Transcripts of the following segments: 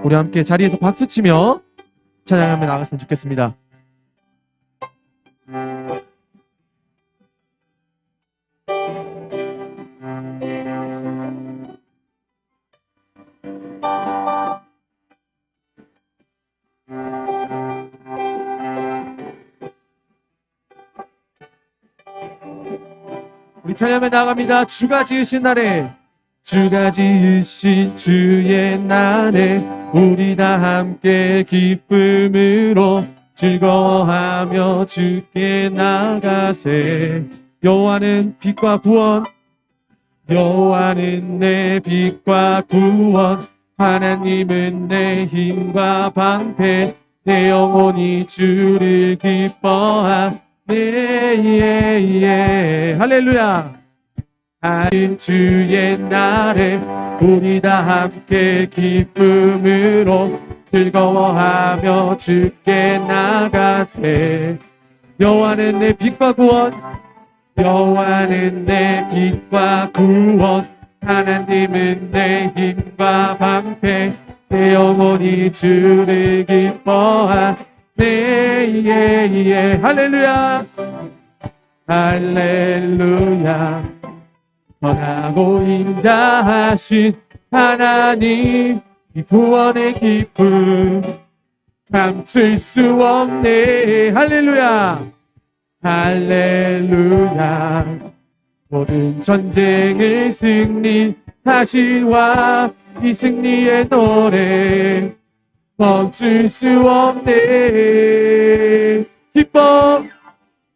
우리 함께 자리에서 박수치며 찬양하며 나갔으면 좋겠습니다. 우리 찬양하며 나갑니다. 주가 지으신 날에, 주가 지으신 주의 날에 우리 다 함께 기쁨으로 즐거워하며 주께 나가세. 여호와는 빛과 구원, 여호와는 내 빛과 구원, 하나님은 내 힘과 방패, 내 영혼이 주를 기뻐하네. 할렐루야. 하신 주의 날에 우리 다 함께 기쁨으로 즐거워하며 주께 나가세. 여호와는 내 빛과 구원, 여호와는 내 빛과 구원, 하나님은 내 힘과 방패, 내 영혼이 주를 기뻐하네. 할렐루야. 할렐루야. 선하고 인자하신 하나님, 이 구원의 기쁨 감출 수 없네. 할렐루야. 할렐루야. 모든 전쟁을 승리하시와 이 승리의 노래 멈출 수 없네. 기뻐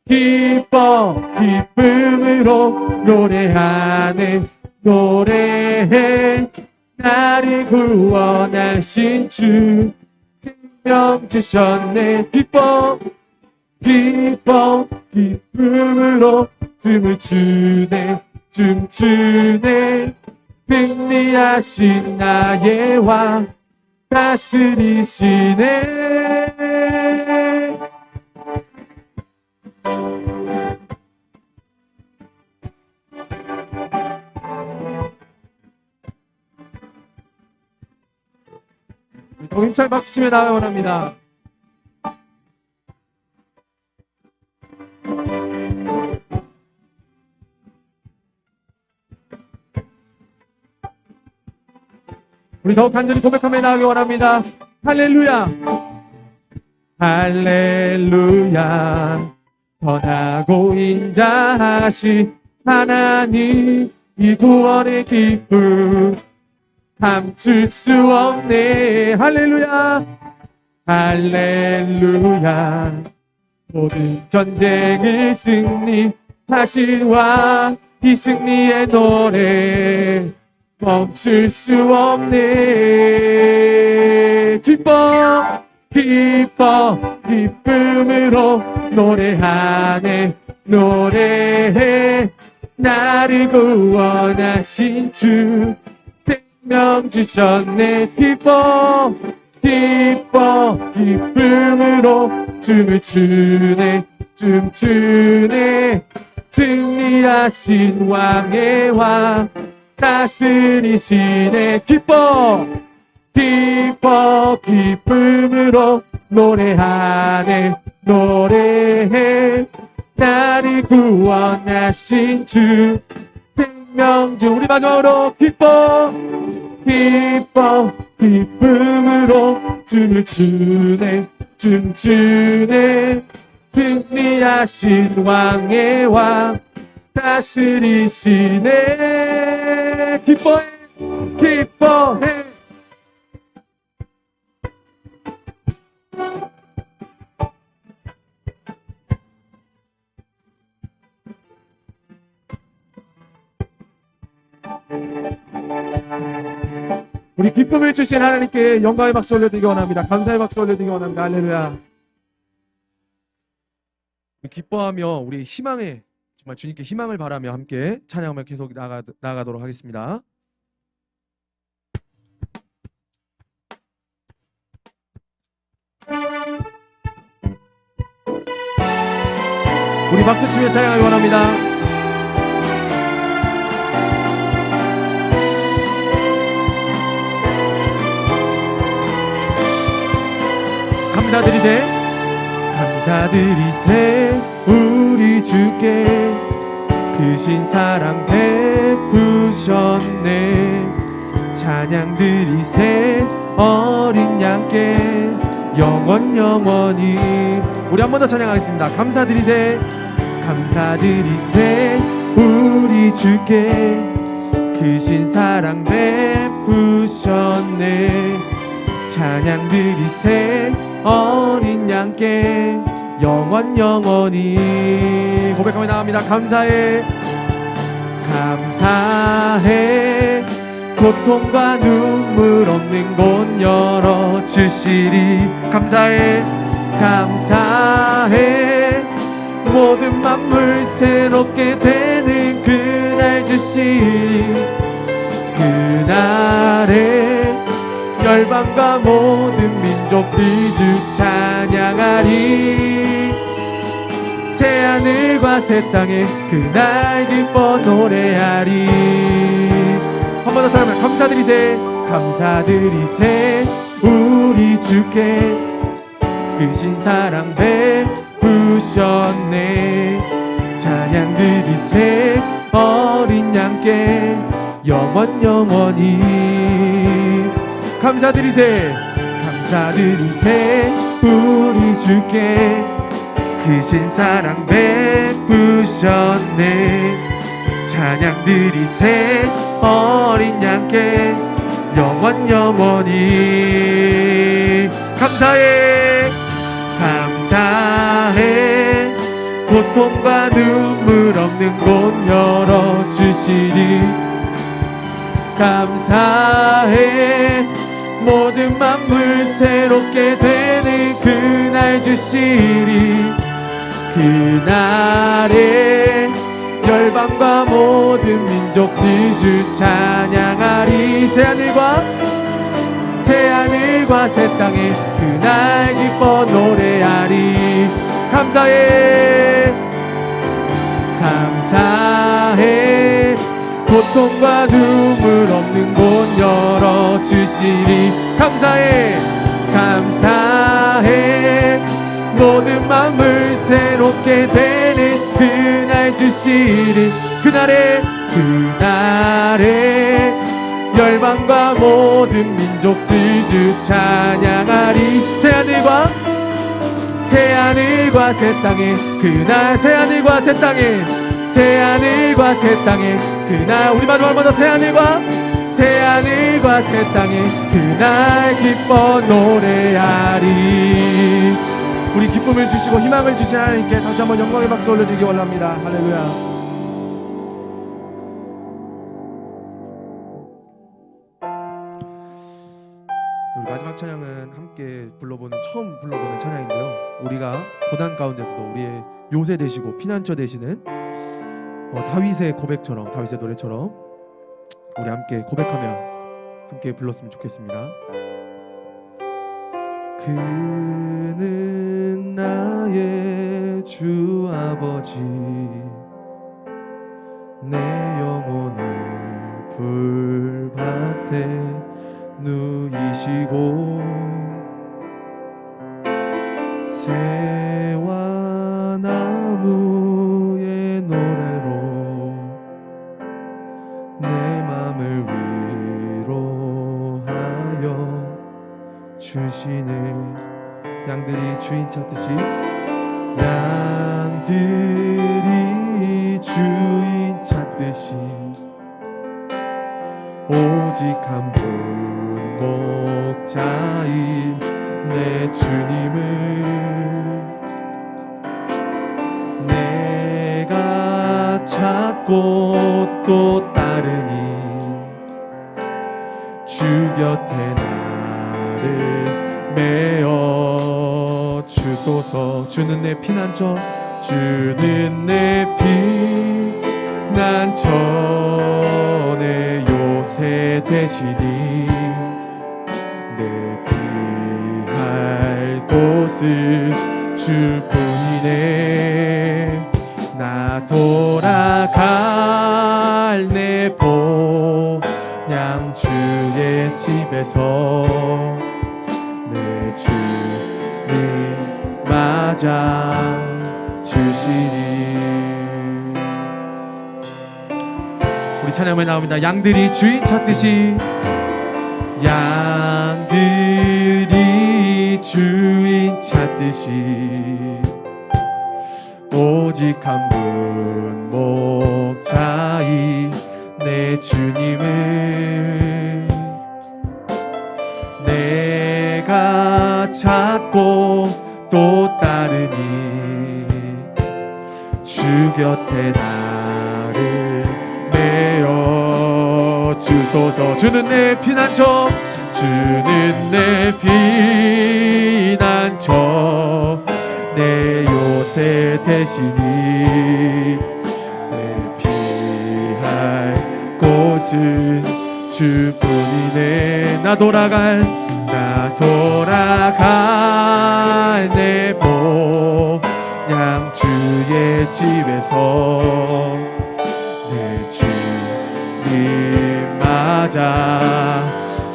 기뻐 기쁨으로 노래하네. 노래해. 나를 구원하신 주 생명 주셨네. 기뻐 기뻐 기쁨으로 춤을 추네. 춤추네. 승리하신 나의 왕 다스리시네. 더 힘차게 박수치며 나가기 원합니다. 우리 더욱 간절히 고백하며 나가기 원합니다. 할렐루야. 할렐루야. 선하고 인자하신 하나님, 이 구원의 기쁨 감출 수 없네. 할렐루야. 할렐루야. 모든 전쟁을 승리하신 왕, 이 승리의 노래 멈출 수 없네. 기뻐 기뻐 기쁨으로 노래하네. 노래해. 나를 구원하신 주 생명 주셨네. 기뻐 기뻐 기쁨으로 춤을 추네. 춤추네. 승리하신 왕의 왕 다스리시네. 기뻐 기뻐 기쁨으로 노래하네. 노래해. 나를 구원하신 주 생명 주. 우리 마지막으로 기뻐 기뻐 기쁨으로 춤을 추네. 춤추네. 승리하신 왕의 왕 다스리시네. 기뻐해 기뻐해. 우리 기쁨을 주신 하나님께 영광의 박수 올려드리기 원합니다. 감사의 박수 올려드리기 원합니다. 할렐루야. 기뻐하며 우리 희망에, 정말 주님께 희망을 바라며 함께 찬양하며 계속 나가도록 하겠습니다. 우리 박수치며 찬양하기 원합니다. 감사드리세 감사드리세 우리 주께 크신 사랑 베푸셨네. 찬양 드리세 어린 양께 영원히. 우리 한 번 더 찬양하겠습니다. 감사드리세 감사드리세 우리 주께 크신 사랑 베푸셨네. 찬양 드리세 어린 양께 영원히. 고백하며 나갑니다. 감사해 감사해 고통과 눈물 없는 곳 열어주시리. 감사해 감사해 모든 만물 새롭게 되는 그날 주시리. 그날에 열방과 모든 민족들 주 찬양하리. 새하늘과 새 땅에 그날 기뻐 노래하리. 한 번 더 찬양합니다. 감사드리세 감사드리세 우리 주께 크신 사랑 베푸셨네. 찬양 드리세 어린 양께 영원히. 감사드리세 감사드리세 우리 주께 크신 사랑 베푸셨네. 찬양 드리세 어린 양께 영원히. 감사해 감사해 고통과 눈물 없는 곳 열어주시리. 감사해 모든 만물 새롭게 되는 그날 주시리. 그날에 열방과 모든 민족들 주 찬양하리. 새하늘과 새 땅에 그날 기뻐 노래하리. 감사해 감사해 고통과 눈물 없는 곳 열어주시리. 감사해 감사해 모든 만물 새롭게 되는 그날 주시리. 그날에 열방과 모든 민족들 주 찬양하리. 새하늘과 새 땅에 그날 새하늘과 새 땅에 그날. 우리 마지막 한 번 더. 새하늘과 새 땅에 그날 기뻐 노래하리. 우리 기쁨을 주시고 희망을 주신 하나님께 다시 한번 영광의 박수 올려드리기 원합니다. 할렐루야. 우리 마지막 찬양은 함께 처음 불러보는 찬양인데요, 우리가 고난 가운데서도 우리의 요새 되시고 피난처 되시는 다윗의 고백처럼, 다윗의 노래처럼 우리 함께 고백하며 함께 불렀으면 좋겠습니다. 그는 나의 주 아버지, 내 영혼을 불밭에 누이시고 새와 나무의 노래로 내 맘을 위로하여 주시네. 양들이 주인 찾듯이, 양들이 주인 찾듯이 오직 한 분 목자인 내 주님을 내가 찾고 또 따르니 주 곁에 나를 메어 주소서. 주는 내 피난처, 주는 내 피난처, 내 요새 되시니 내 피할 곳은 주뿐이네. 나 돌아갈 내 본향 주의 집에서 내 주를 맞아 주시리. 우리 찬양에 나옵니다. 양들이 주인 찾듯이, 양들이 주인 찾듯이 오직 한 분 목자이 내 주님을 내가 찾고 또 따르니 주 곁에 나를 메어 주소서. 주는 내 피난처, 주는 내 피난처, 내 요새 되시니 내 피할 곳은 주뿐이네. 나 돌아갈 내 보양 주의 집에서 내 주님 맞아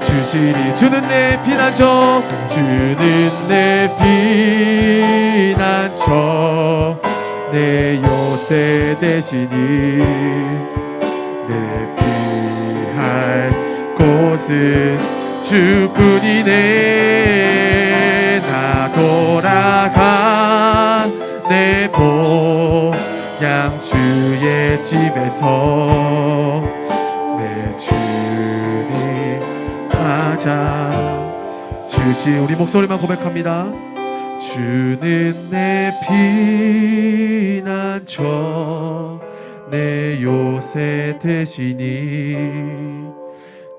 주시리. 주는 내 피난처, 주는 내 피난처, 내 요새 되시니 내 피할 곳은 주뿐이네. 나 돌아간 내 보양 주의 집에서 내 주님 맞아 주시. 우리 목소리만 고백합니다. 주는 내 피난처, 내 요새 되시니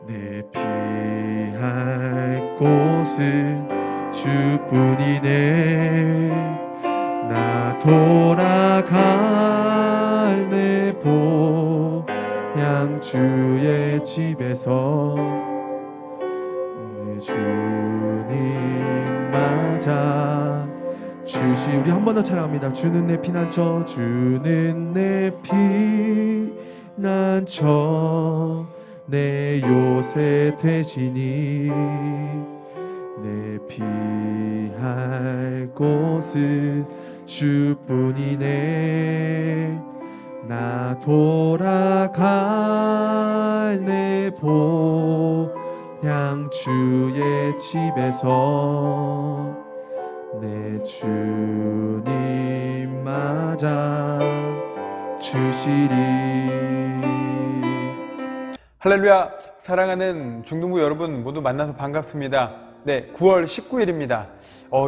내 피할 곳은 주뿐이네. 나 돌아갈 내 보양 주의 집에서 내 주님 맞아 주시. 우리 한 번 더 찬양합니다. 주는 내 피난처, 주는 내 피난처, 내 요새 되시니 내 피할 곳은 주뿐이네. 나 돌아갈 내 보양 주의 집에서 내 주님 맞아 주시리. 할렐루야. 사랑하는 중등부 여러분 모두 만나서 반갑습니다. 네, 9월 19일입니다.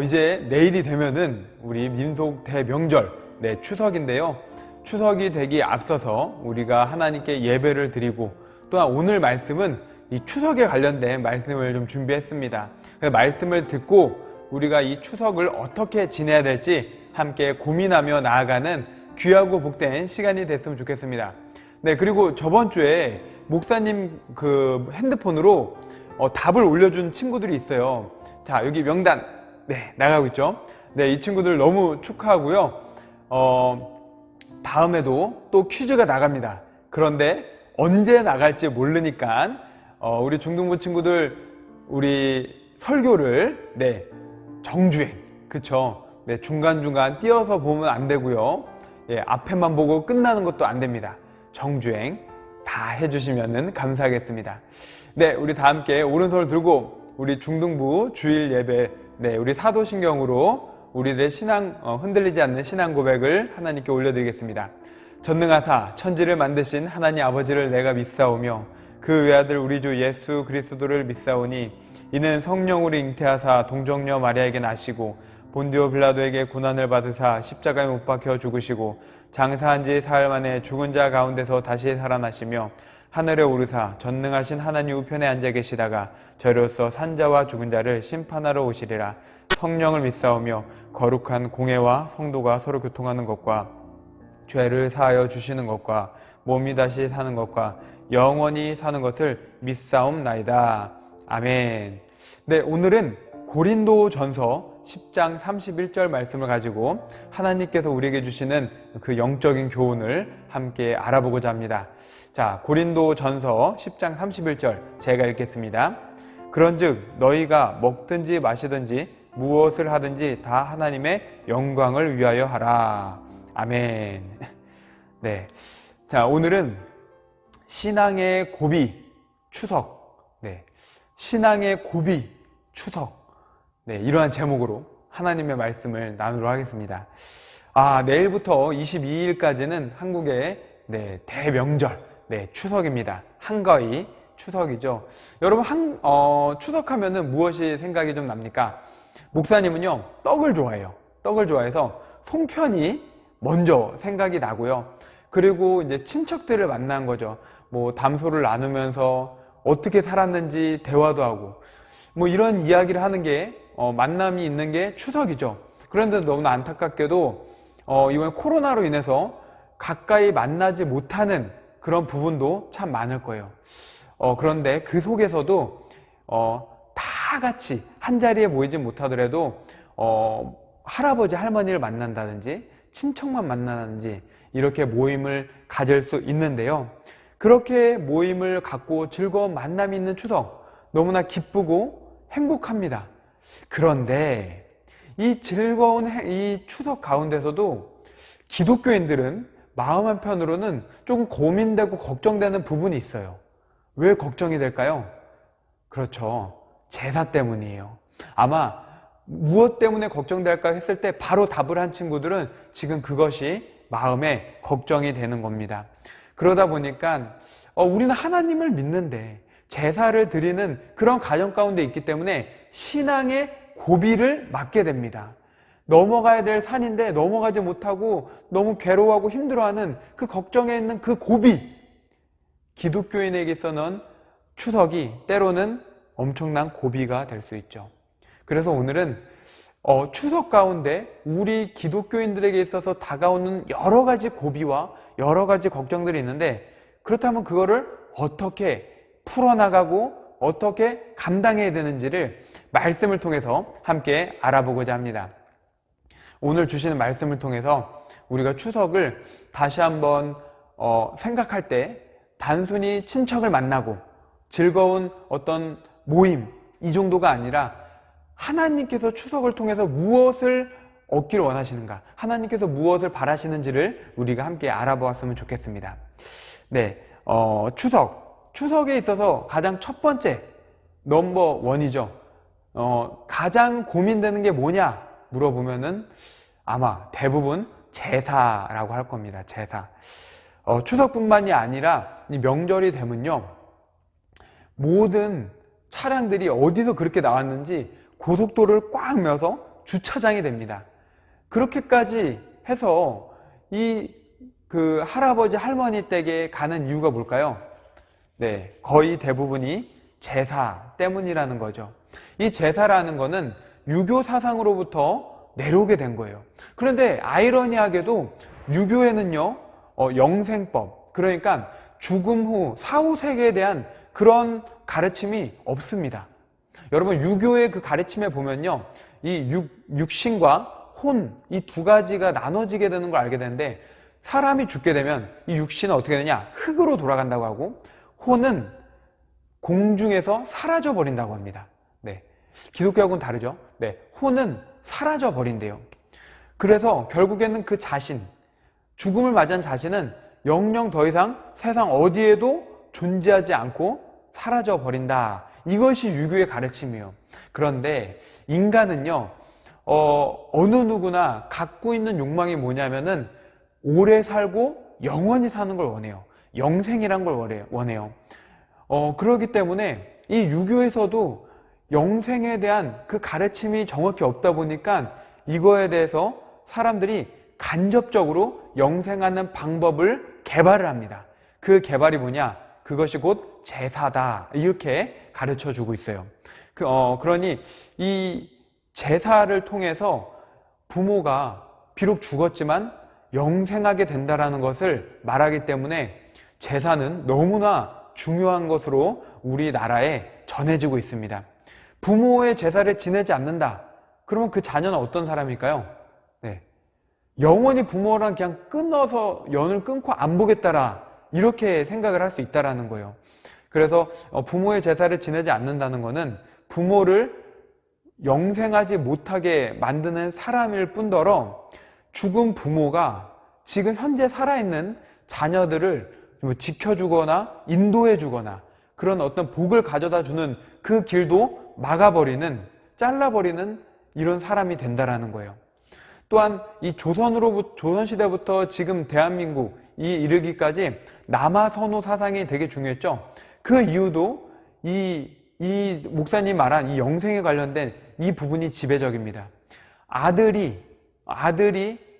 이제 내일이 되면은 우리 민속 대명절, 네, 추석인데요. 추석이 되기 앞서서 우리가 하나님께 예배를 드리고, 또한 오늘 말씀은 이 추석에 관련된 말씀을 좀 준비했습니다. 그 말씀을 듣고 우리가 이 추석을 어떻게 지내야 될지 함께 고민하며 나아가는 귀하고 복된 시간이 됐으면 좋겠습니다. 네, 그리고 저번 주에 목사님 그 핸드폰으로 답을 올려준 친구들이 있어요. 자, 여기 명단 나가고 있죠. 네, 이 친구들 너무 축하하고요. 다음에도 또 퀴즈가 나갑니다. 그런데 언제 나갈지 모르니까 우리 중등부 친구들 우리 설교를 정주행, 그쵸? 네, 중간중간 띄어서 보면 안 되고요. 예, 앞에만 보고 끝나는 것도 안 됩니다. 정주행 다 해주시면 감사하겠습니다. 네, 우리 다 함께 오른손을 들고 우리 중등부 주일 예배, 우리 사도신경으로 우리들의 신앙, 흔들리지 않는 신앙 고백을 하나님께 올려드리겠습니다. 전능하사 천지를 만드신 하나님 아버지를 내가 믿사오며 그 외아들 우리 주 예수 그리스도를 믿사오니 이는 성령으로 잉태하사 동정녀 마리아에게 나시고 본디오 빌라도에게 고난을 받으사 십자가에 못 박혀 죽으시고 장사한 지 사흘 만에 죽은 자 가운데서 다시 살아나시며 하늘에 오르사 전능하신 하나님 우편에 앉아 계시다가 저로서 산자와 죽은 자를 심판하러 오시리라. 성령을 믿사오며 거룩한 공회와 성도가 서로 교통하는 것과 죄를 사하여 주시는 것과 몸이 다시 사는 것과 영원히 사는 것을 믿사옵나이다. 아멘. 네, 오늘은 고린도전서 10장 31절 말씀을 가지고 하나님께서 우리에게 주시는 그 영적인 교훈을 함께 알아보고자 합니다. 자, 고린도전서 10장 31절 제가 읽겠습니다. 그런즉 너희가 먹든지 마시든지 무엇을 하든지 다 하나님의 영광을 위하여 하라. 아멘. 네. 자, 오늘은 신앙의 고비 추석. 네. 신앙의 고비 추석. 네, 이러한 제목으로 하나님의 말씀을 나누도록 하겠습니다. 내일부터 22일까지는 한국의 대명절, 추석입니다. 한가위 추석이죠. 여러분, 추석하면은 무엇이 생각이 좀 납니까? 목사님은요, 떡을 좋아해요. 떡을 좋아해서 송편이 먼저 생각이 나고요. 그리고 이제 친척들을 만난 거죠. 뭐 담소를 나누면서 어떻게 살았는지 대화도 하고, 뭐 이런 이야기를 하는 게 만남이 있는 게 추석이죠. 그런데 너무나 안타깝게도 이번 코로나로 인해서 가까이 만나지 못하는 그런 부분도 참 많을 거예요. 그런데 그 속에서도 다 같이 한 자리에 모이지 못하더라도 할아버지 할머니를 만난다든지 친척만 만나든지 이렇게 모임을 가질 수 있는데요. 그렇게 모임을 갖고 즐거운 만남이 있는 추석, 너무나 기쁘고 행복합니다. 그런데 이 즐거운 이 추석 가운데서도 기독교인들은 마음 한편으로는 조금 고민되고 걱정되는 부분이 있어요. 왜 걱정이 될까요? 그렇죠. 제사 때문이에요. 아마 무엇 때문에 걱정될까 했을 때 바로 답을 한 친구들은 지금 그것이 마음에 걱정이 되는 겁니다. 그러다 보니까 우리는 하나님을 믿는데 제사를 드리는 그런 가정 가운데 있기 때문에 신앙의 고비를 맞게 됩니다. 넘어가야 될 산인데 넘어가지 못하고 너무 괴로워하고 힘들어하는 그 걱정에 있는 그 고비, 기독교인에게서는 추석이 때로는 엄청난 고비가 될 수 있죠. 그래서 오늘은 추석 가운데 우리 기독교인들에게 있어서 다가오는 여러 가지 고비와 여러 가지 걱정들이 있는데, 그렇다면 그거를 어떻게 풀어나가고 어떻게 감당해야 되는지를 말씀을 통해서 함께 알아보고자 합니다. 오늘 주시는 말씀을 통해서 우리가 추석을 다시 한번 생각할 때 단순히 친척을 만나고 즐거운 어떤 모임 이 정도가 아니라 하나님께서 추석을 통해서 무엇을 얻기를 원하시는가, 하나님께서 무엇을 바라시는지를 우리가 함께 알아보았으면 좋겠습니다. 네, 추석에 있어서 가장 첫 번째 넘버 원이죠. 가장 고민되는 게 뭐냐 물어보면은 아마 대부분 제사라고 할 겁니다. 제사. 추석뿐만이 아니라 이 명절이 되면요, 모든 차량들이 어디서 그렇게 나왔는지 고속도로를 꽉 메워서 주차장이 됩니다. 그렇게까지 해서 그 할아버지 할머니 댁에 가는 이유가 뭘까요? 네, 거의 대부분이 제사 때문이라는 거죠. 이 제사라는 거는 유교 사상으로부터 내려오게 된 거예요. 그런데 아이러니하게도 유교에는요, 영생법, 그러니까 죽음 후 사후 세계에 대한 그런 가르침이 없습니다. 여러분, 유교의 그 가르침에 보면요, 이 육신과 혼, 이 두 가지가 나눠지게 되는 걸 알게 되는데, 사람이 죽게 되면 이 육신은 어떻게 되냐? 흙으로 돌아간다고 하고, 혼은 공중에서 사라져 버린다고 합니다. 네, 기독교하고는 다르죠. 네, 혼은 사라져 버린대요. 그래서 결국에는 그 자신, 죽음을 맞이한 자신은 영영 더 이상 세상 어디에도 존재하지 않고 사라져 버린다. 이것이 유교의 가르침이에요. 그런데 인간은요, 어느 누구나 갖고 있는 욕망이 뭐냐면은 오래 살고 영원히 사는 걸 원해요. 영생이란 걸 원해요. 그렇기 때문에 이 유교에서도 영생에 대한 그 가르침이 정확히 없다 보니까 이거에 대해서 사람들이 간접적으로 영생하는 방법을 개발을 합니다. 그 개발이 뭐냐? 그것이 곧 제사다. 이렇게 가르쳐 주고 있어요. 그러니 이 제사를 통해서 부모가 비록 죽었지만 영생하게 된다라는 것을 말하기 때문에 제사는 너무나 중요한 것으로 우리나라에 전해지고 있습니다. 부모의 제사를 지내지 않는다. 그러면 그 자녀는 어떤 사람일까요? 네, 영원히 부모랑 그냥 끊어서 연을 끊고 안 보겠다라, 이렇게 생각을 할 수 있다라는 거예요. 그래서 부모의 제사를 지내지 않는다는 것은 부모를 영생하지 못하게 만드는 사람일 뿐더러 죽은 부모가 지금 현재 살아있는 자녀들을 지켜주거나 인도해주거나 그런 어떤 복을 가져다 주는 그 길도 막아버리는, 잘라버리는 이런 사람이 된다라는 거예요. 또한 이 조선시대부터 지금 대한민국 이르기까지 남아선호 사상이 되게 중요했죠. 그 이유도 이 목사님 말한 이 영생에 관련된 이 부분이 지배적입니다. 아들이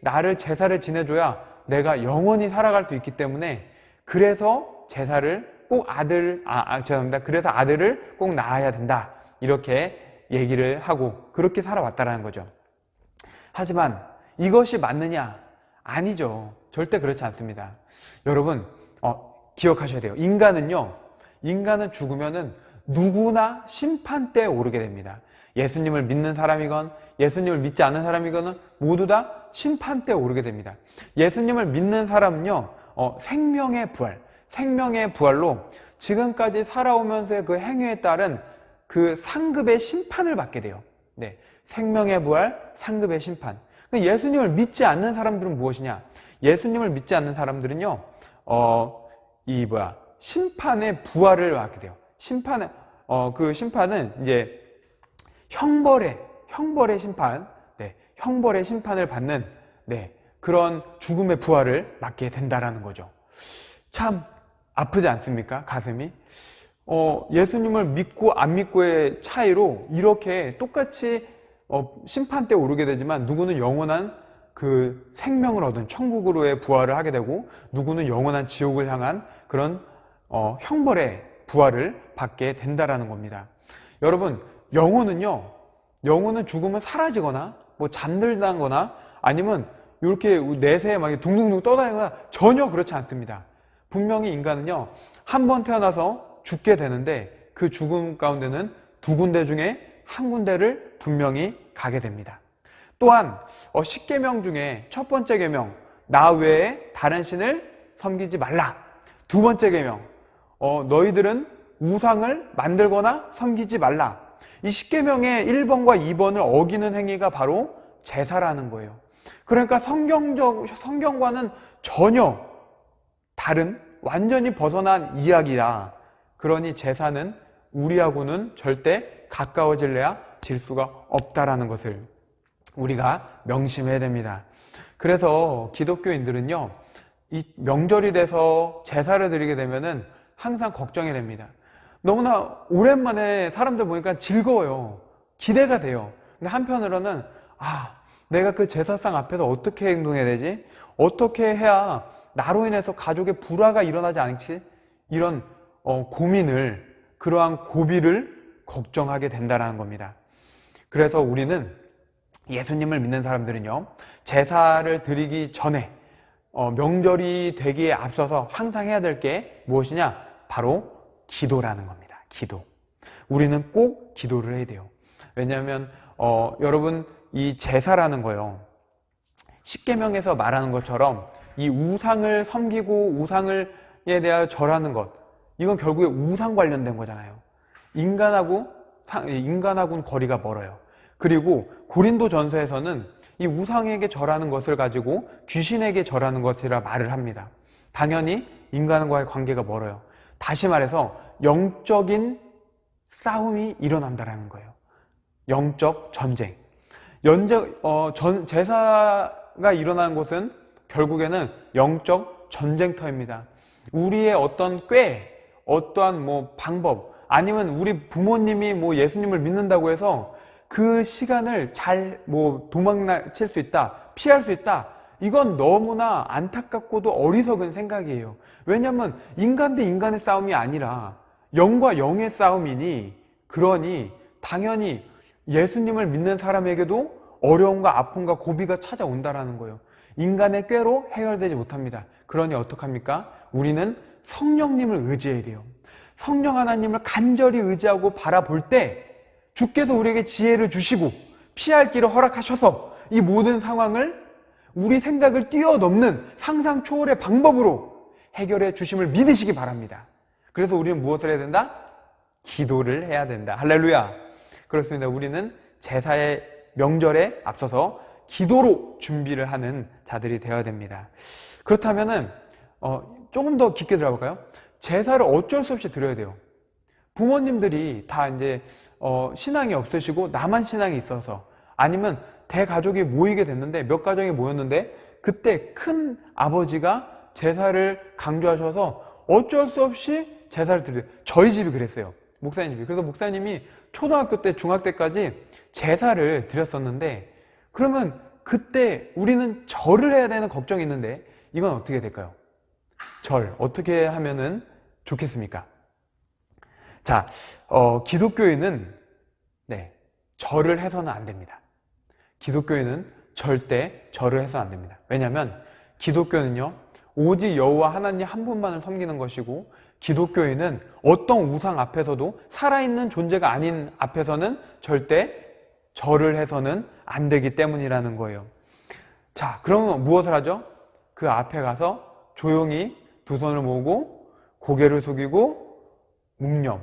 나를 제사를 지내줘야 내가 영원히 살아갈 수 있기 때문에 그래서 제사를 꼭 죄송합니다. 그래서 아들을 꼭 낳아야 된다. 이렇게 얘기를 하고 그렇게 살아왔다라는 거죠. 하지만 이것이 맞느냐? 아니죠. 절대 그렇지 않습니다. 여러분, 기억하셔야 돼요. 인간은 죽으면은 누구나 심판대에 오르게 됩니다. 예수님을 믿는 사람이건 예수님을 믿지 않는 사람이건 모두 다 심판대에 오르게 됩니다. 예수님을 믿는 사람은요, 생명의 부활로 지금까지 살아오면서의 그 행위에 따른 그 상급의 심판을 받게 돼요. 네, 생명의 부활, 상급의 심판. 예수님을 믿지 않는 사람들은 무엇이냐? 예수님을 믿지 않는 사람들은요, 심판의 부활을 받게 돼요. 그 심판은 이제 형벌의 심판, 네, 형벌의 심판을 받는, 네, 그런 죽음의 부활을 맞게 된다라는 거죠. 참 아프지 않습니까? 가슴이. 예수님을 믿고 안 믿고의 차이로 이렇게 똑같이 심판대에 오르게 되지만 누구는 영원한 그 생명을 얻은 천국으로의 부활을 하게 되고 누구는 영원한 지옥을 향한 그런 형벌의 부활을 받게 된다라는 겁니다. 여러분, 영혼은 죽으면 사라지거나 뭐 잠들다거나 아니면 이렇게 내세에 막 둥둥둥 떠다니거나 전혀 그렇지 않습니다. 분명히 인간은요, 한 번 태어나서 죽게 되는데 그 죽음 가운데는 두 군데 중에 한 군데를 분명히 가게 됩니다. 또한 10계명 중에 첫 번째 계명, 나 외에 다른 신을 섬기지 말라. 두 번째 계명, 너희들은 우상을 만들거나 섬기지 말라. 이 10계명의 1번과 2번을 어기는 행위가 바로 제사라는 거예요. 그러니까 성경과는 전혀 다른, 완전히 벗어난 이야기다. 그러니 제사는 우리하고는 절대 가까워질래야 질 수가 없다라는 것을 우리가 명심해야 됩니다. 그래서 기독교인들은요, 이 명절이 돼서 제사를 드리게 되면은 항상 걱정이 됩니다. 너무나 오랜만에 사람들 보니까 즐거워요. 기대가 돼요. 근데 한편으로는 내가 그 제사상 앞에서 어떻게 행동해야 되지? 어떻게 해야 나로 인해서 가족의 불화가 일어나지 않지? 이런 그러한 고비를 걱정하게 된다는 겁니다. 그래서 우리는 예수님을 믿는 사람들은요, 제사를 드리기 전에 명절이 되기에 앞서서 항상 해야 될 게 무엇이냐? 바로 기도라는 겁니다. 기도. 우리는 꼭 기도를 해야 돼요. 왜냐하면 여러분, 이 제사라는 거요, 십계명에서 말하는 것처럼 이 우상을 섬기고 우상에 대하여 절하는 것, 이건 결국에 우상 관련된 거잖아요. 인간하고는 거리가 멀어요. 그리고 고린도 전서에서는 이 우상에게 절하는 것을 가지고 귀신에게 절하는 것이라 말을 합니다. 당연히 인간과의 관계가 멀어요. 다시 말해서 영적인 싸움이 일어난다는 거예요. 영적 전쟁. 제사가 일어나는 곳은 결국에는 영적 전쟁터입니다. 우리의 어떤 어떠한 방법, 아니면 우리 부모님이 예수님을 믿는다고 해서 그 시간을 잘 도망칠 수 있다, 피할 수 있다, 이건 너무나 안타깝고도 어리석은 생각이에요. 왜냐하면 인간 대 인간의 싸움이 아니라 영과 영의 싸움이니, 그러니 당연히 예수님을 믿는 사람에게도 어려움과 아픔과 고비가 찾아온다라는 거예요. 인간의 꾀로 해결되지 못합니다. 그러니 어떡합니까? 우리는 성령님을 의지해야 돼요. 성령 하나님을 간절히 의지하고 바라볼 때 주께서 우리에게 지혜를 주시고 피할 길을 허락하셔서 이 모든 상황을 우리 생각을 뛰어넘는 상상 초월의 방법으로 해결해 주심을 믿으시기 바랍니다. 그래서 우리는 무엇을 해야 된다? 기도를 해야 된다. 할렐루야. 그렇습니다. 우리는 제사의 명절에 앞서서 기도로 준비를 하는 자들이 되어야 됩니다. 그렇다면은 조금 더 깊게 들어볼까요? 제사를 어쩔 수 없이 드려야 돼요. 부모님들이 다 이제 신앙이 없으시고 나만 신앙이 있어서, 아니면 대가족이 모이게 됐는데, 몇 가정이 모였는데 그때 큰 아버지가 제사를 강조하셔서 어쩔 수 없이 제사를 드려요. 저희 집이 그랬어요. 목사님 집이. 그래서 목사님이 초등학교 때 중학교 때까지 제사를 드렸었는데, 그러면 그때 우리는 절을 해야 되는 걱정이 있는데 이건 어떻게 될까요? 절 어떻게 하면은 좋겠습니까? 자, 기독교인은 절을 해서는 안 됩니다. 기독교인은 절대 절을 해서는 안 됩니다. 왜냐하면 기독교는요, 오직 여호와 하나님 한 분만을 섬기는 것이고, 기독교인은 어떤 우상 앞에서도, 살아있는 존재가 아닌 앞에서는 절대 절을 해서는 안 되기 때문이라는 거예요. 자, 그러면 무엇을 하죠? 그 앞에 가서 조용히 두 손을 모으고 고개를 숙이고 묵념,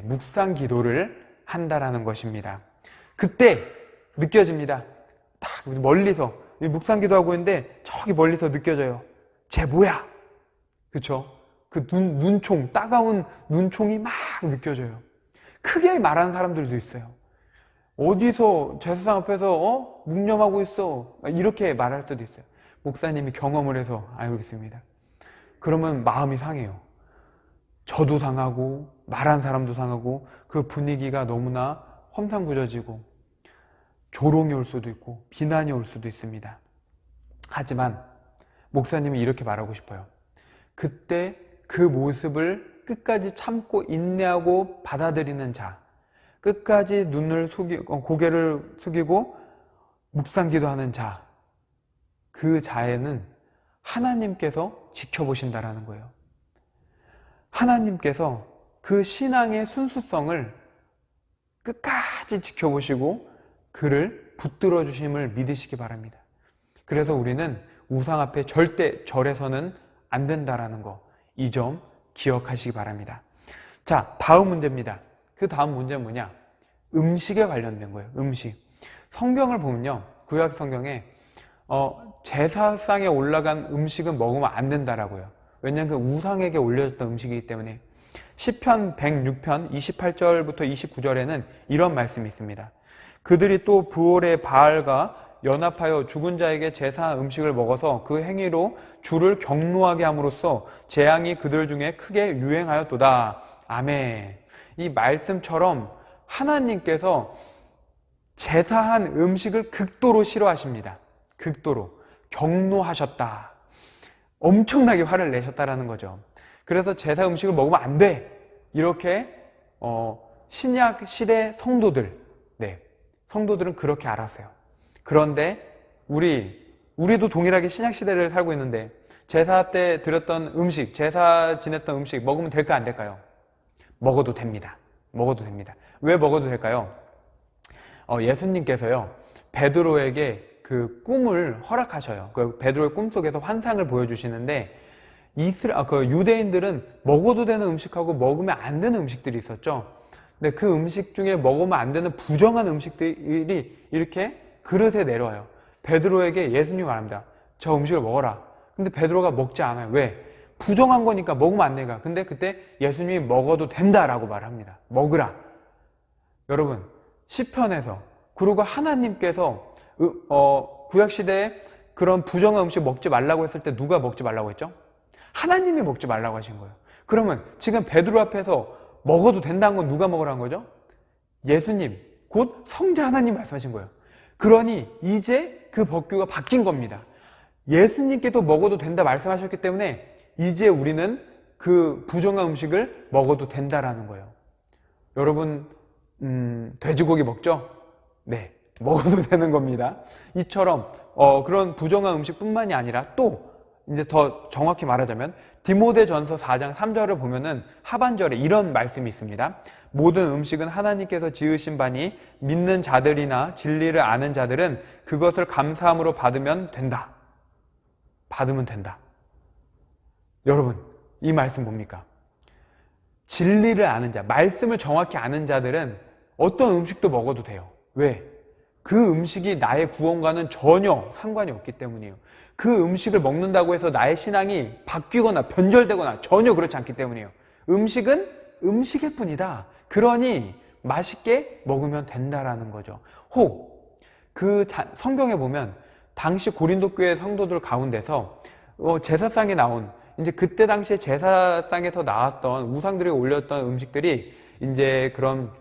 묵상 기도를 한다라는 것입니다. 그때 느껴집니다. 딱 멀리서 묵상 기도하고 있는데 저기 멀리서 느껴져요. 쟤 뭐야? 그쵸? 그 눈총, 따가운 눈총이 막 느껴져요. 크게 말하는 사람들도 있어요. 어디서 제사상 앞에서 묵념하고 있어, 이렇게 말할 수도 있어요. 목사님이 경험을 해서 알고 있습니다. 그러면 마음이 상해요. 저도 상하고 말한 사람도 상하고 그 분위기가 너무나 험상궂어지고 조롱이 올 수도 있고 비난이 올 수도 있습니다. 하지만 목사님이 이렇게 말하고 싶어요. 그때 그 모습을 끝까지 참고 인내하고 받아들이는 자, 끝까지 고개를 숙이고 묵상기도 하는 자, 그 자에는 하나님께서 지켜보신다라는 거예요. 하나님께서 그 신앙의 순수성을 끝까지 지켜보시고 그를 붙들어 주심을 믿으시기 바랍니다. 그래서 우리는 우상 앞에 절대 절해서는 안 된다라는 거, 이 점 기억하시기 바랍니다. 자, 다음 문제입니다. 그 다음 문제는 뭐냐? 음식에 관련된 거예요. 음식. 성경을 보면요, 구약 성경에 제사상에 올라간 음식은 먹으면 안 된다라고요. 왜냐하면 그 우상에게 올려졌던 음식이기 때문에. 시편 106편 28절부터 29절에는 이런 말씀이 있습니다. 그들이 또 부올의 바알과 연합하여 죽은 자에게 제사한 음식을 먹어서 그 행위로 주를 경노하게 함으로써 재앙이 그들 중에 크게 유행하였도다. 아멘. 이 말씀처럼 하나님께서 제사한 음식을 극도로 싫어하십니다. 극도로 경노하셨다. 엄청나게 화를 내셨다라는 거죠. 그래서 제사 음식을 먹으면 안 돼, 이렇게 신약 시대 성도들은 그렇게 알았어요. 그런데 우리도 동일하게 신약 시대를 살고 있는데 제사 때 드렸던 음식, 제사 지냈던 음식 먹으면 될까 안 될까요? 먹어도 됩니다. 먹어도 됩니다. 왜 먹어도 될까요? 예수님께서요, 베드로에게 그 꿈을 허락하셔요. 그 베드로의 꿈속에서 환상을 보여주시는데, 유대인들은 먹어도 되는 음식하고 먹으면 안 되는 음식들이 있었죠. 근데 그 음식 중에 먹으면 안 되는 부정한 음식들이 이렇게 그릇에 내려와요. 베드로에게 예수님이 말합니다. 저 음식을 먹어라. 근데 베드로가 먹지 않아요. 왜? 부정한 거니까 먹으면 안 되니까. 근데 그때 예수님이 먹어도 된다라고 말합니다. 먹으라. 여러분, 시편에서, 그리고 하나님께서 구약시대에 그런 부정한 음식 먹지 말라고 했을 때 누가 먹지 말라고 했죠? 하나님이 먹지 말라고 하신 거예요. 그러면 지금 베드로 앞에서 먹어도 된다는 건 누가 먹으라는 거죠? 예수님, 곧 성자 하나님 말씀하신 거예요. 그러니 이제 그 법규가 바뀐 겁니다. 예수님께도 먹어도 된다 말씀하셨기 때문에 이제 우리는 그 부정한 음식을 먹어도 된다라는 거예요. 여러분, 돼지고기 먹죠? 네, 먹어도 되는 겁니다. 이처럼 그런 부정한 음식뿐만이 아니라 또 이제 더 정확히 말하자면 디모데전서 4장 3절을 보면은 하반절에 이런 말씀이 있습니다. 모든 음식은 하나님께서 지으신 바니 믿는 자들이나 진리를 아는 자들은 그것을 감사함으로 받으면 된다. 받으면 된다. 여러분, 이 말씀 뭡니까? 진리를 아는 자, 말씀을 정확히 아는 자들은 어떤 음식도 먹어도 돼요. 왜? 그 음식이 나의 구원과는 전혀 상관이 없기 때문이에요. 그 음식을 먹는다고 해서 나의 신앙이 바뀌거나 변절되거나 전혀 그렇지 않기 때문이에요. 음식은 음식일 뿐이다. 그러니 맛있게 먹으면 된다라는 거죠. 혹 성경에 보면 당시 고린도 교회 성도들 가운데서 제사상에 나온, 이제 그때 당시에 제사상에서 나왔던 우상들이 올렸던 음식들이 이제 그런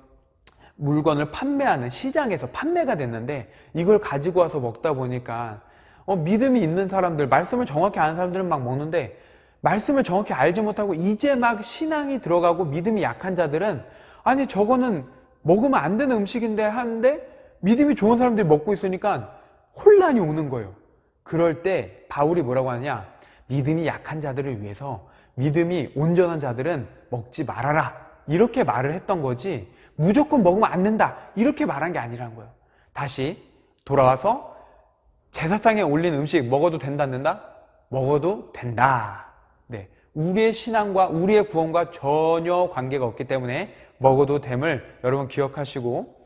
물건을 판매하는 시장에서 판매가 됐는데, 이걸 가지고 와서 먹다 보니까 믿음이 있는 사람들, 말씀을 정확히 아는 사람들은 막 먹는데, 말씀을 정확히 알지 못하고 이제 막 신앙이 들어가고 믿음이 약한 자들은 아니 저거는 먹으면 안 되는 음식인데 하는데 믿음이 좋은 사람들이 먹고 있으니까 혼란이 오는 거예요. 그럴 때 바울이 뭐라고 하냐, 믿음이 약한 자들을 위해서 믿음이 온전한 자들은 먹지 말아라, 이렇게 말을 했던 거지, 무조건 먹으면 안 된다 이렇게 말한 게 아니라는 거예요. 다시 돌아와서 제사상에 올린 음식 먹어도 된다 안 된다? 먹어도 된다. 네, 우리의 신앙과 우리의 구원과 전혀 관계가 없기 때문에 먹어도 됨을 여러분 기억하시고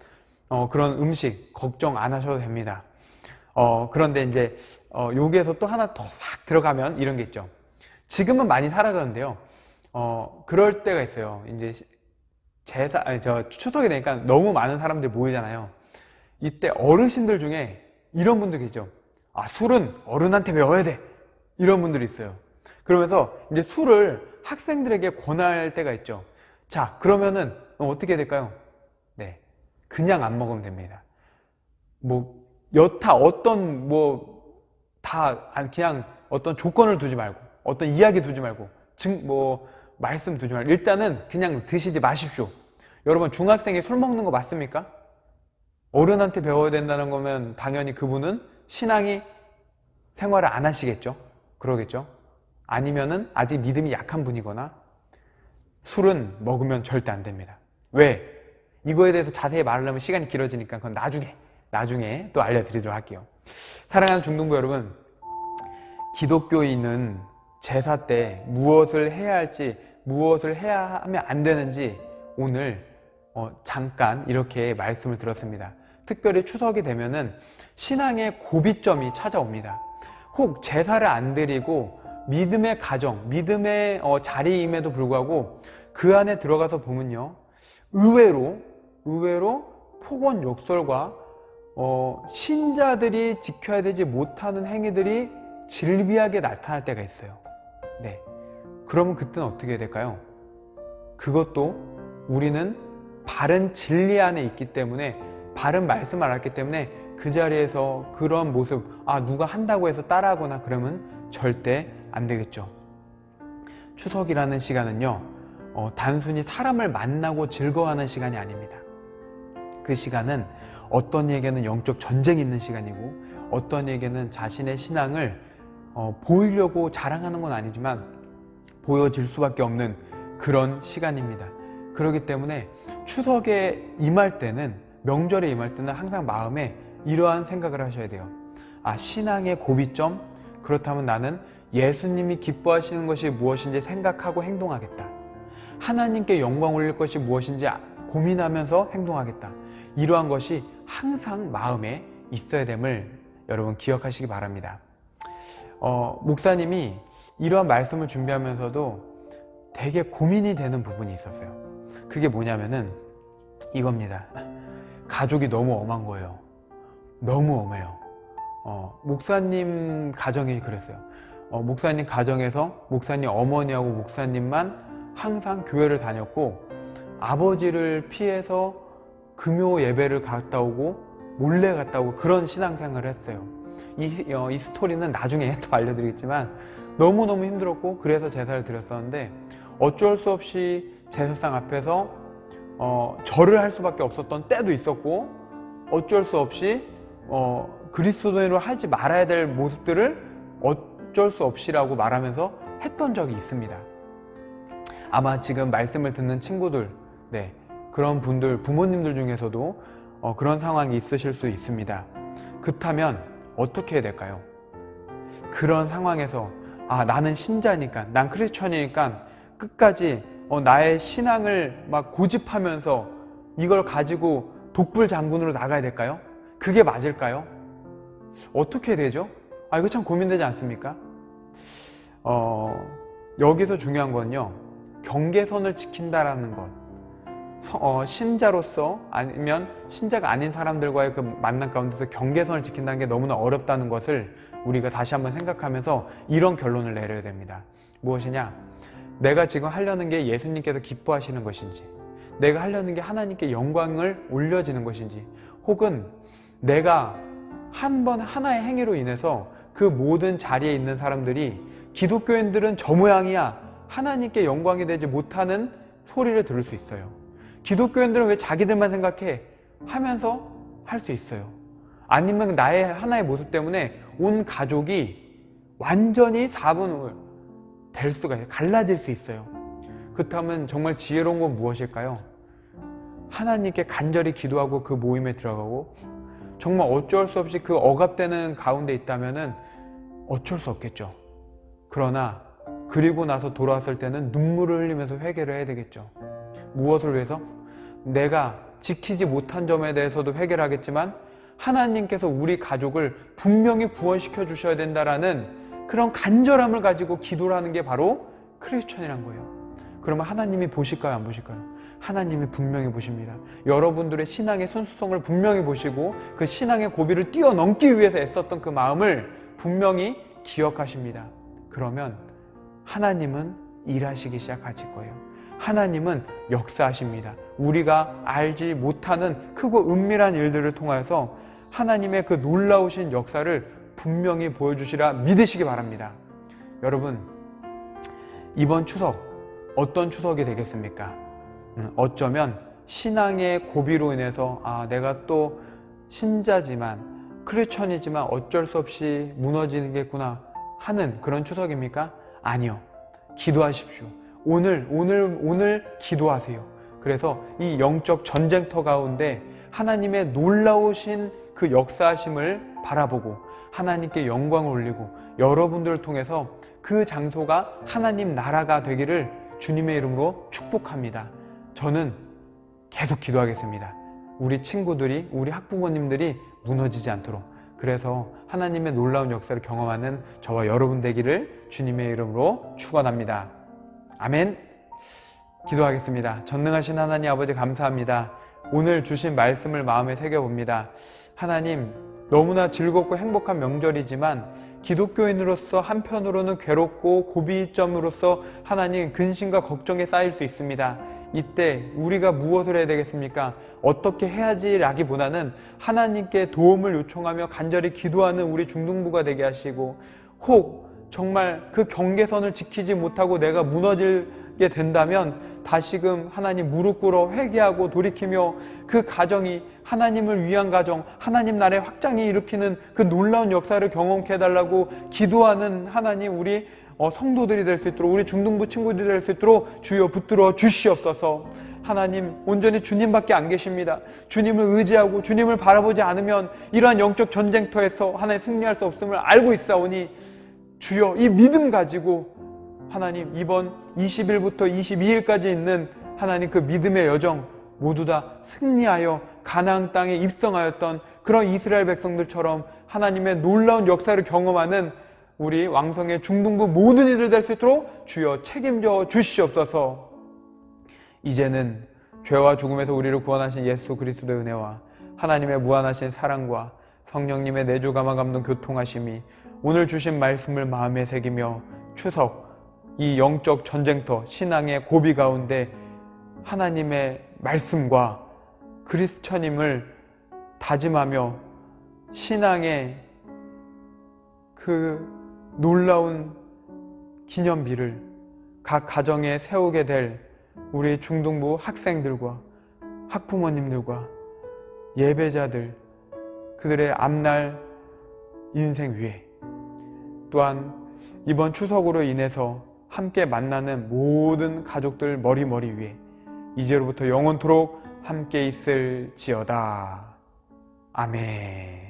그런 음식 걱정 안 하셔도 됩니다. 그런데 이제 여기에서 또 하나 더 싹 들어가면 이런 게 있죠. 지금은 많이 살아가는데요. 그럴 때가 있어요. 이제 추석이 되니까 너무 많은 사람들이 모이잖아요. 이때 어르신들 중에 이런 분들 계시죠. 아, 술은 어른한테 배워야 돼. 이런 분들이 있어요. 그러면서 이제 술을 학생들에게 권할 때가 있죠. 자, 그러면은 어떻게 될까요? 네, 그냥 안 먹으면 됩니다. 여타 그냥 어떤 조건을 두지 말고, 어떤 이야기 두지 말고, 말씀 두지 말고, 일단은 그냥 드시지 마십시오. 여러분, 중학생이 술 먹는 거 맞습니까? 어른한테 배워야 된다는 거면 당연히 그분은 신앙이 생활을 안 하시겠죠? 그러겠죠? 아니면은 아직 믿음이 약한 분이거나, 술은 먹으면 절대 안 됩니다. 왜? 이거에 대해서 자세히 말하려면 시간이 길어지니까 그건 나중에 또 알려드리도록 할게요. 사랑하는 중등부 여러분, 기독교인은 제사 때 무엇을 해야 할지, 무엇을 해야 하면 안 되는지 오늘 잠깐 이렇게 말씀을 들었습니다. 특별히 추석이 되면은 신앙의 고비점이 찾아옵니다. 혹 제사를 안 드리고 믿음의 가정, 믿음의 자리임에도 불구하고 그 안에 들어가서 보면요, 의외로 폭언 욕설과 신자들이 지켜야 되지 못하는 행위들이 질비하게 나타날 때가 있어요. 네, 그러면 그때는 어떻게 해야 될까요? 그것도 우리는 바른 진리 안에 있기 때문에, 바른 말씀을 알았기 때문에 그 자리에서 그런 모습, 누가 한다고 해서 따라하거나 그러면 절대 안 되겠죠. 추석이라는 시간은요, 단순히 사람을 만나고 즐거워하는 시간이 아닙니다. 그 시간은 어떤 이에게는 영적 전쟁이 있는 시간이고, 어떤 이에게는 자신의 신앙을 보이려고 자랑하는 건 아니지만 보여질 수밖에 없는 그런 시간입니다. 그렇기 때문에 추석에 임할 때는, 명절에 임할 때는 항상 마음에 이러한 생각을 하셔야 돼요. 신앙의 고비점, 그렇다면 나는 예수님이 기뻐하시는 것이 무엇인지 생각하고 행동하겠다. 하나님께 영광 올릴 것이 무엇인지 고민하면서 행동하겠다. 이러한 것이 항상 마음에 있어야 됨을 여러분 기억하시기 바랍니다. 목사님이 이러한 말씀을 준비하면서도 되게 고민이 되는 부분이 있었어요. 그게 뭐냐면은 이겁니다. 가족이 너무 엄한 거예요. 너무 엄해요. 목사님 가정이 그랬어요. 목사님 가정에서 목사님 어머니하고 목사님만 항상 교회를 다녔고, 아버지를 피해서 금요 예배를 갔다 오고 몰래 갔다 오고 그런 신앙생활을 했어요. 이 스토리는 나중에 또 알려드리겠지만 너무너무 힘들었고, 그래서 제사를 드렸었는데 어쩔 수 없이 제사상 앞에서 절을 할 수밖에 없었던 때도 있었고, 어쩔 수 없이 그리스도인으로 하지 말아야 될 모습들을 어쩔 수 없이라고 말하면서 했던 적이 있습니다. 아마 지금 말씀을 듣는 친구들, 그런 분들, 부모님들 중에서도 그런 상황이 있으실 수 있습니다. 그렇다면 어떻게 해야 될까요? 그런 상황에서 나는 신자니까, 난 크리스천이니까 끝까지 나의 신앙을 막 고집하면서 이걸 가지고 독불 장군으로 나가야 될까요? 그게 맞을까요? 어떻게 되죠? 이거 참 고민되지 않습니까? 여기서 중요한 건요, 경계선을 지킨다라는 것. 신자로서 아니면 신자가 아닌 사람들과의 그 만남 가운데서 경계선을 지킨다는 게 너무나 어렵다는 것을 우리가 다시 한번 생각하면서 이런 결론을 내려야 됩니다. 무엇이냐? 내가 지금 하려는 게 예수님께서 기뻐하시는 것인지, 내가 하려는 게 하나님께 영광을 올려지는 것인지, 혹은 내가 하나의 행위로 인해서 그 모든 자리에 있는 사람들이 기독교인들은 저 모양이야, 하나님께 영광이 되지 못하는 소리를 들을 수 있어요. 기독교인들은 왜 자기들만 생각해? 하면서 할 수 있어요. 아니면 나의 하나의 모습 때문에 온 가족이 완전히 4분을 될 수가 있어요. 갈라질 수 있어요. 그렇다면 정말 지혜로운 건 무엇일까요? 하나님께 간절히 기도하고 그 모임에 들어가고, 정말 어쩔 수 없이 그 억압되는 가운데 있다면 어쩔 수 없겠죠. 그러나 그리고 나서 돌아왔을 때는 눈물을 흘리면서 회개를 해야 되겠죠. 무엇을 위해서? 내가 지키지 못한 점에 대해서도 회개를 하겠지만 하나님께서 우리 가족을 분명히 구원시켜 주셔야 된다라는 그런 간절함을 가지고 기도를 하는 게 바로 크리스천이란 거예요. 그러면 하나님이 보실까요? 안 보실까요? 하나님이 분명히 보십니다. 여러분들의 신앙의 순수성을 분명히 보시고 그 신앙의 고비를 뛰어넘기 위해서 애썼던 그 마음을 분명히 기억하십니다. 그러면 하나님은 일하시기 시작하실 거예요. 하나님은 역사하십니다. 우리가 알지 못하는 크고 은밀한 일들을 통하여서 하나님의 그 놀라우신 역사를 분명히 보여주시라 믿으시기 바랍니다. 여러분, 이번 추석 어떤 추석이 되겠습니까? 어쩌면 신앙의 고비로 인해서 내가 또 신자지만 크리스천이지만 어쩔 수 없이 무너지겠구나 하는 그런 추석입니까? 아니요. 기도하십시오. 오늘 기도하세요. 그래서 이 영적 전쟁터 가운데 하나님의 놀라우신 그 역사하심을 바라보고 하나님께 영광을 올리고 여러분들을 통해서 그 장소가 하나님 나라가 되기를 주님의 이름으로 축복합니다. 저는 계속 기도하겠습니다. 우리 친구들이, 우리 학부모님들이 무너지지 않도록. 그래서 하나님의 놀라운 역사를 경험하는 저와 여러분 되기를 주님의 이름으로 축원합니다. 아멘. 기도하겠습니다. 전능하신 하나님 아버지 감사합니다. 오늘 주신 말씀을 마음에 새겨봅니다. 하나님, 너무나 즐겁고 행복한 명절이지만 기독교인으로서 한편으로는 괴롭고 고비점으로서 하나님 근심과 걱정에 쌓일 수 있습니다. 이때 우리가 무엇을 해야 되겠습니까? 어떻게 해야지 라기보다는 하나님께 도움을 요청하며 간절히 기도하는 우리 중등부가 되게 하시고, 혹 정말 그 경계선을 지키지 못하고 내가 무너지게 된다면 다시금 하나님 무릎 꿇어 회개하고 돌이키며 그 가정이 하나님을 위한 가정, 하나님 나라의 확장이 일으키는 그 놀라운 역사를 경험케 해달라고 기도하는 하나님, 우리 성도들이 될 수 있도록, 우리 중등부 친구들이 될 수 있도록 주여 붙들어 주시옵소서. 하나님, 온전히 주님밖에 안 계십니다. 주님을 의지하고 주님을 바라보지 않으면 이러한 영적 전쟁터에서 하나님 승리할 수 없음을 알고 있사오니 주여 이 믿음 가지고 하나님 이번 20일부터 22일까지 있는 하나님 그 믿음의 여정 모두 다 승리하여 가나안 땅에 입성하였던 그런 이스라엘 백성들처럼 하나님의 놀라운 역사를 경험하는 우리 왕성의 중등부 모든 이들 될 수 있도록 주여 책임져 주시옵소서. 이제는 죄와 죽음에서 우리를 구원하신 예수 그리스도의 은혜와 하나님의 무한하신 사랑과 성령님의 내주 감화 감동 교통하심이 오늘 주신 말씀을 마음에 새기며 추석 이 영적 전쟁터 신앙의 고비 가운데 하나님의 말씀과 그리스천임을 다짐하며 신앙의 그 놀라운 기념비를 각 가정에 세우게 될 우리 중등부 학생들과 학부모님들과 예배자들, 그들의 앞날 인생 위에, 또한 이번 추석으로 인해서 함께 만나는 모든 가족들 머리 위에 이제로부터 영원토록 함께 있을지어다. 아멘.